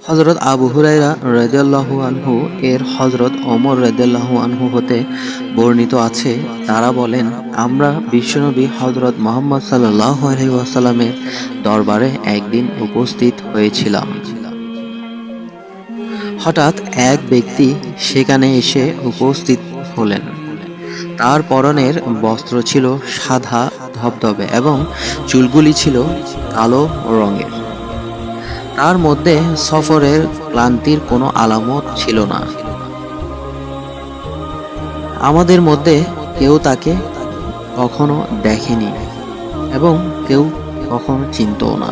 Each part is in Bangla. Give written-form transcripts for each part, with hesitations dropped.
হযরত আবু হুরায়রা রাদিয়াল্লাহু আনহু এর হযরত ওমর রাদিয়াল্লাহু আনহু হতে বর্ণিত আছে, তারা বলেন, আমরা বিশ্বনবী হযরত মুহাম্মদ সাল্লাল্লাহু আলাইহি ওয়াসাল্লামের দরবারে একদিন উপস্থিত হয়েছিলাম। হঠাৎ এক ব্যক্তি সেখানে এসে উপস্থিত হলেন। তার পরনের বস্ত্র ছিল সাদা ধবধবে এবং চুলগুলি ছিল কালো রঙের। তার মধ্যে সফরের ক্লান্তির কোনো আলামত ছিল না। আমাদের মধ্যে কেউ তাকে কখনো দেখেনি এবং কেউ কখনো চিনতও না।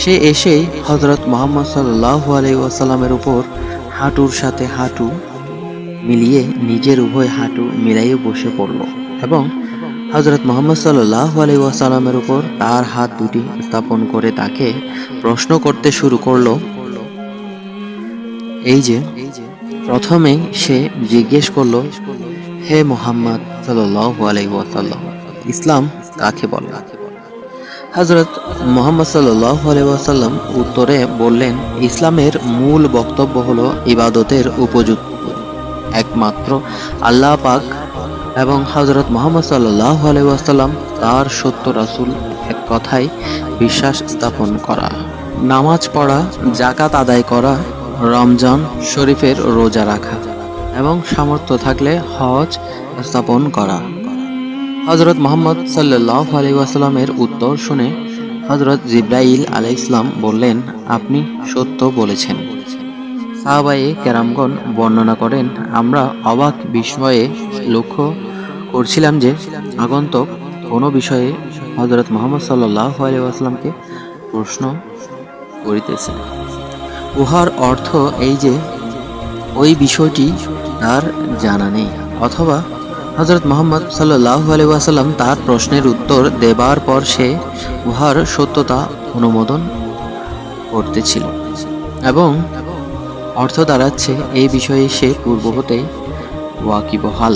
সে এসেই হযরত মুহাম্মদ সাল্লাল্লাহু আলাইহি ওয়াসাল্লামের উপর হাঁটুর সাথে হাঁটু মিলিয়ে নিজের উভয় হাঁটু মিলাইয়ে বসে পড়ল এবং হযরত মুহাম্মদ সাল্লাল্লাহু আলাইহি ওয়াসাল্লামের উপর তার হাত দুটি স্থাপন করে তাকে প্রশ্ন করতে শুরু করলো। এই যে প্রথমেই সে জিজ্ঞেস করলো, হে মুহাম্মদ সাল্লাল্লাহু আলাইহি ওয়াসাল্লাম, ইসলাম কাকে বলে? হযরত মুহাম্মদ সাল্লাল্লাহু আলাইহি ওয়াসাল্লাম উত্তরে বললেন, ইসলামের মূল বক্তব্য হলো ইবাদতের উপযুক্ত একমাত্র আল্লাহ পাক এবং হযরত মুহাম্মদ সাল্লাল্লাহু আলাইহি ওয়াসাল্লাম তার সত্য রাসূল এক কথায় বিশ্বাস স্থাপন করা, নামাজ পড়া, যাকাত আদায় করা, রমজান শরীফের রোজা রাখা এবং সামর্থ্য থাকলে হজ স্থাপন করা। হযরত মুহাম্মদ সাল্লাল্লাহু আলাইহি ওয়াসাল্লামের উত্তর শুনে হযরত জিবরাইল আলাইহিস সালাম বললেন, আপনি সত্য বলেছেন। সাহাবায়ে কেরামগণ বর্ণনা করেন, আমরা অবাক বিস্ময়ে লক্ষ্য করছিলাম যে আগন্তুক কোনো বিষয়ে হযরত মুহাম্মদ সাল্লাল্লাহু আলাইহি ওয়াসাল্লামকে প্রশ্ন করিতেছে। উহার অর্থ এই যে ওই বিষয়টি তার জানা নেই, অথবা হযরত মুহাম্মদ সাল্লাল্লাহু আলাইহি ওয়াসাল্লাম তার প্রশ্নের উত্তর দেবার পর সে উহার সত্যতা অনুমোদন করতেছিল এবং অর্থ দাঁড়াচ্ছে এই বিষয়ে সে পূর্ব হতেই ওয়াকিবহাল।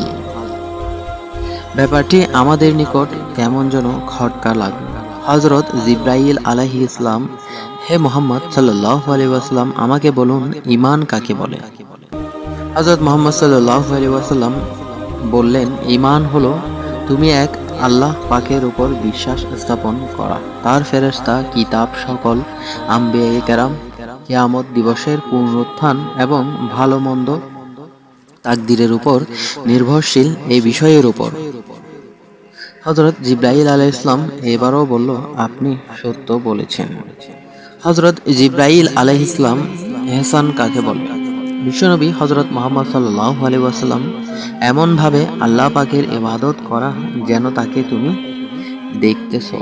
ব্যাপারটি আমাদের নিকট কেমন যেন খটকা লাগলো। হযরত জিবরাইল আলাইহিস সালাম, হে মুহাম্মদ সাল্লাল্লাহু আলাইহি ওয়াসাল্লাম, আমাকে বলুন ঈমান কাকে বলে? হযরত মুহাম্মদ সাল্লাল্লাহু আলাইহি ওয়াসাল্লাম বললেন, ঈমান হলো তুমি এক আল্লাহ পাকের উপর বিশ্বাস স্থাপন করা, তার ফেরেশতা, কিতাব, সকল আম্বিয়ায়ে কেরাম, কিয়ামত দিবসের পুনরুত্থান এবং ভালো মন্দ তাকদীরের উপর নির্ভরশীল এই বিষয়ের উপর। হযরত জিবরাইল আলাইহিস সালাম এবারও বলল, আপনি সত্য বলেছেন। হযরত জিবরাইল আলাইহিস সালাম, ইহসান কাকে বলে? বিশ্বনবী হযরত মুহাম্মদ সাল্লাল্লাহু আলাইহি ওয়াসাল্লাম এমন ভাবে আল্লাহ পাকের ইবাদত করা যেন তাকে তুমি দেখতেছো।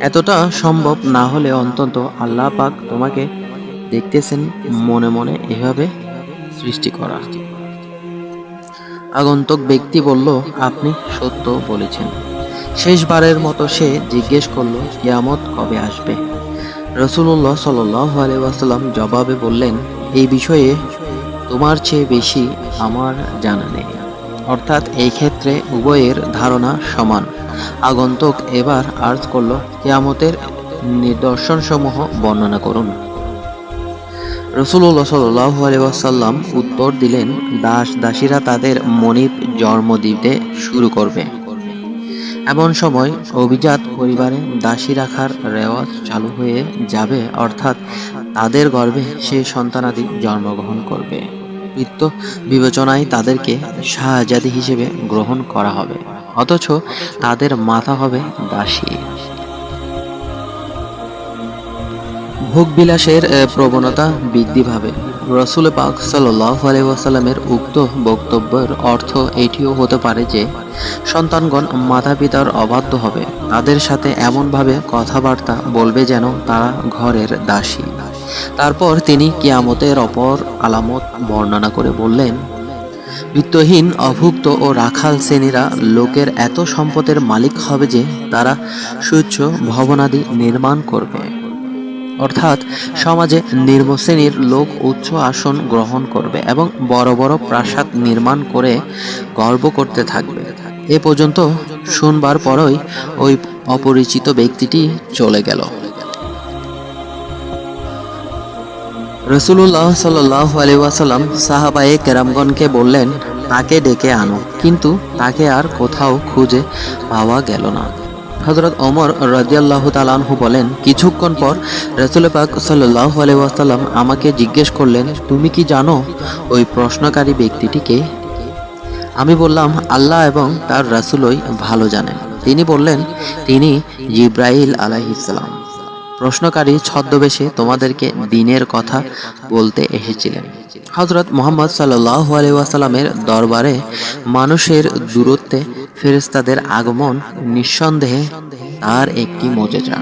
এতটা সম্ভব না হলে অন্তত আল্লাহ পাক তোমাকে দেখতেছেন মনে মনে এভাবে সৃষ্টি করা। আগন্তুক ব্যক্তি বলল, আপনি সত্য বলেছেন। শেষবারের মতো সে জিজ্ঞেস করলো, কিয়ামত কবে আসবে? রাসূলুল্লাহ সাল্লাল্লাহু আলাইহি ওয়াসাল্লাম জবাবে বললেন, এই বিষয়ে তোমার চেয়ে বেশি আমার জানা নেই। অর্থাৎ এই ক্ষেত্রে উভয়ের ধারণা সমান। আগন্তুক এবার আর্জ করল, কিয়ামতের নিদর্শনসমূহ বর্ণনা করুন। রাসূলুল্লাহ সাল্লাল্লাহু আলাইহি ওয়াসাল্লাম উত্তর দিলেন, দাস দাসীরা তাদের মনিব জন্ম দিতে শুরু করবে। এমন সময় অভিজাত পরিবারে দাসী রাখার রেওয়াজ চালু হয়ে যাবে, অর্থাৎ তাদের গর্ভে সে সন্তানাদি জন্মগ্রহণ করবে। পিতৃ বিবেচনায় তাদেরকে শাহজাদি হিসেবে গ্রহণ করা হবে, অথচ তাদের মাথা হবে দাসী। ভোগবিলাসের প্রবণতা বৃদ্ধি পাবে। রাসূল পাক সাল্লাল্লাহু আলাইহি ওয়াসাল্লামের উক্ত বক্তব্যের অর্থ এটিও হতে পারে যে সন্তানগণ মাতা পিতার অবাধ্য হবে, তাদের সাথে এমনভাবে কথাবার্তা বলবে যেন তারা ঘরের দাসী। তারপর তিনি কিয়ামতের অপর আলামত বর্ণনা করে বললেন, বিত্তহীন, অভুক্ত ও রাখাল শ্রেণীরা লোকের এত সম্পদের মালিক হবে যে তারা সুউচ্চ ভবনাদি নির্মাণ করবে। অর্থাৎ সমাজে নিম্ন শ্রেণীর লোক উচ্চ আসন গ্রহণ করবে এবং বড় বড় প্রাসাদ নির্মাণ করে গর্ব করতে থাকবে। এ পর্যন্ত শুনবার পরই ওই অপরিচিত ব্যক্তিটি চলে গেল। রাসূলুল্লাহ সাল্লাল্লাহু আলাইহি ওয়াসাল্লাম সাহাবায়ে কেরামগণকে বললেন, তাকে ডেকে আনো, কিন্তু তাকে আর কোথাও খুঁজে পাওয়া গেল না। হযরত ওমর রাদিয়াল্লাহু তাআলা আনহু বলেন, কিছুক্ষণ পর রাসূল পাক সাল্লাল্লাহু আলাইহি ওয়াসাল্লাম আমাকে জিজ্ঞেস করলেন, তুমি কি জানো ওই প্রশ্নকারী ব্যক্তিটি কে? আমি বললাম, আল্লাহ এবং তার রাসূলই ভালো জানেন। তিনি বললেন, তিনি জিবরাইল আলাইহিস সালাম। প্রশ্নকারী ছদ্মবেশে তোমাদেরকে দ্বীনের কথা বলতে এসেছিলেন। হযরত মুহাম্মদ সাল্লাল্লাহু আলাইহি ওয়াসাল্লামের দরবারে মানুষের দূরত্বে ফেরেশতাদের আগমন নিঃসন্দেহে তার একটি মুজিজা।